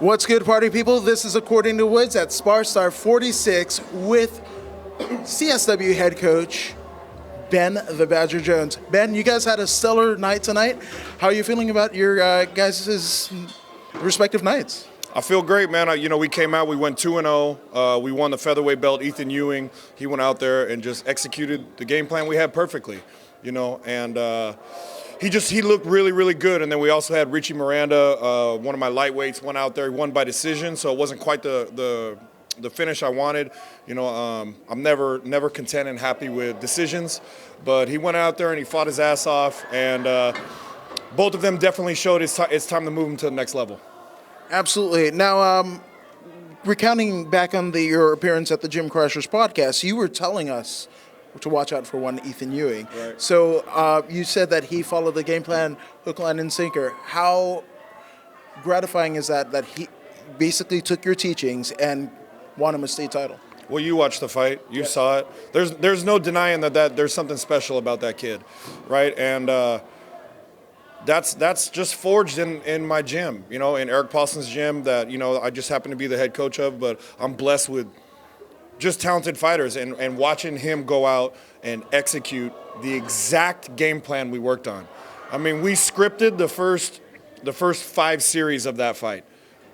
What's good, party people? This is According to Woods at Spar Star 46 with CSW head coach Ben the Badger Jones. Ben, you guys had a stellar night tonight. How are you feeling about your guys' respective nights? I feel great, man. We came out, we went 2-0. We won the featherweight belt. Ethan Ewing, he went out there and just executed the game plan we had perfectly, and he looked really, really good. And then we also had Richie Miranda, one of my lightweights, went out there. He won by decision, so it wasn't quite the finish I wanted. I'm never content and happy with decisions, but he went out there and he fought his ass off, and both of them definitely showed it's time to move him to the next level. Absolutely. Now, recounting back on your appearance at the Gym Crushers podcast, you were telling us to watch out for one Ethan Ewing. Right. So you said that he followed the game plan, hook, line, and sinker. How gratifying is that he basically took your teachings and won him a state title? Well, you watched the fight. You saw it. There's no denying that there's something special about that kid, right? And that's just forged in my gym, in Eric Paulson's gym that, I just happen to be the head coach of, but I'm blessed with just talented fighters and watching him go out and execute the exact game plan we worked on. I mean, we scripted the first 5 series of that fight,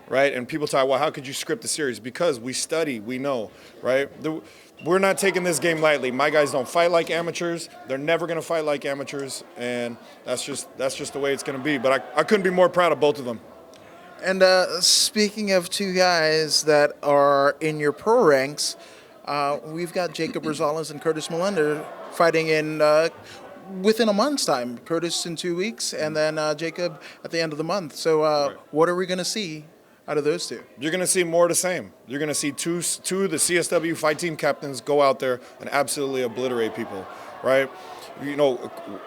right? And people talk, well, how could you script the series? Because we study, we know, right? We're not taking this game lightly. My guys don't fight like amateurs. They're never going to fight like amateurs, and that's just the way it's going to be. But I couldn't be more proud of both of them. And speaking of two guys that are in your pro ranks, we've got Jacob Rosales and Curtis Melender fighting in within a month's time. Curtis in 2 weeks, and then Jacob at the end of the month. So Right. What are we going to see out of those two? You're going to see more of the same. You're going to see two of the CSW fight team captains go out there and absolutely obliterate people, right?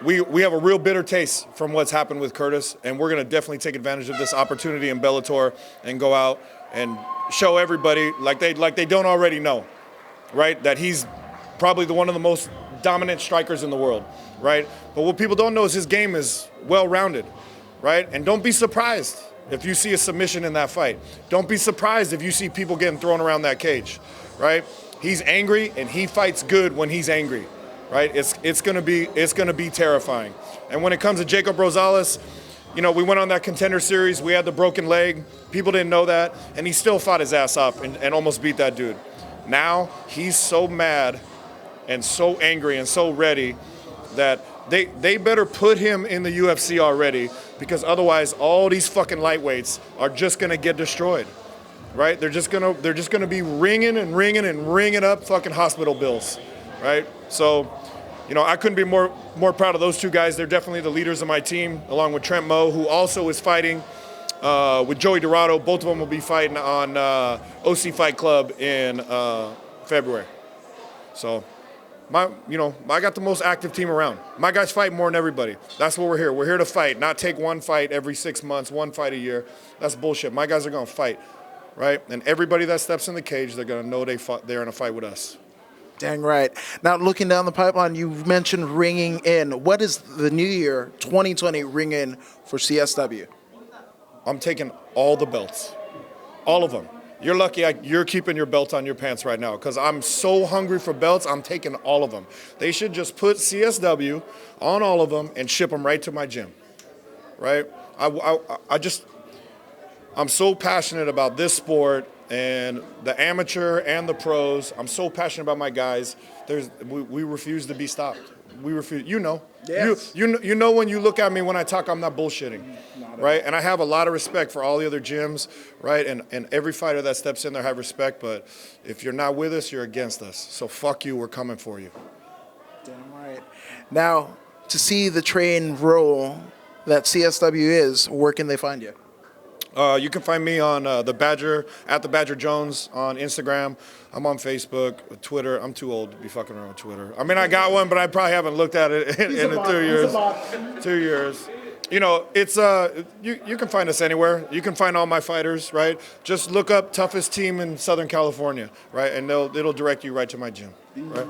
We have a real bitter taste from what's happened with Curtis, and we're going to definitely take advantage of this opportunity in Bellator and go out and show everybody, like they don't already know, right, that he's probably one of the most dominant strikers in the world, right? But what people don't know is his game is well-rounded, right? And don't be surprised if you see a submission in that fight. Don't be surprised if you see people getting thrown around that cage, right? He's angry, and he fights good when he's angry, right? It's gonna be terrifying. And when it comes to Jacob Rosales, we went on that contender series. We had the broken leg. People didn't know that, and he still fought his ass off and almost beat that dude. Now he's so mad and so angry and so ready that they better put him in the UFC already, because otherwise all these fucking lightweights are just gonna get destroyed, right? They're just gonna be ringing up fucking hospital bills, right? So, I couldn't be more proud of those two guys. They're definitely the leaders of my team, along with Trent Moe, who also is fighting with Joey Dorado. Both of them will be fighting on OC Fight Club in February. So, I got the most active team around. My guys fight more than everybody. That's what we're here. We're here to fight, not take one fight every 6 months, one fight a year. That's bullshit. My guys are going to fight, right? And everybody that steps in the cage, they're going to know they're in a fight with us. Dang right. Now, looking down the pipeline, you've mentioned ringing in. What is the new year 2020 ring in for CSW? I'm taking all the belts, all of them. You're lucky you're keeping your belt on your pants right now, because I'm so hungry for belts. I'm taking all of them. They should just put CSW on all of them and ship them right to my gym, right? I'm so passionate about this sport and the amateur and the pros. I'm so passionate about my guys. We refuse to be stopped. We refuse. Yes. You know when you look at me when I talk, I'm not bullshitting, right? And I have a lot of respect for all the other gyms, right? And every fighter that steps in there have respect. But if you're not with us, you're against us. So fuck you. We're coming for you. Damn right. Now, to see the train roll that CSW is, where can they find you? You can find me on the Badger Jones on Instagram. I'm on Facebook, Twitter. I'm too old to be fucking around with Twitter. I mean, I got one, but I probably haven't looked at it in 2 years. 2 years. It's you can find us anywhere. You can find all my fighters, right? Just look up toughest team in Southern California, right? And it'll direct you right to my gym, right?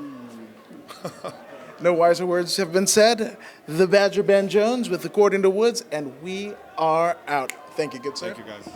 No wiser words have been said. The Badger Ben Jones with According to Woods, and we are out. Thank you, good sir. Thank you, guys.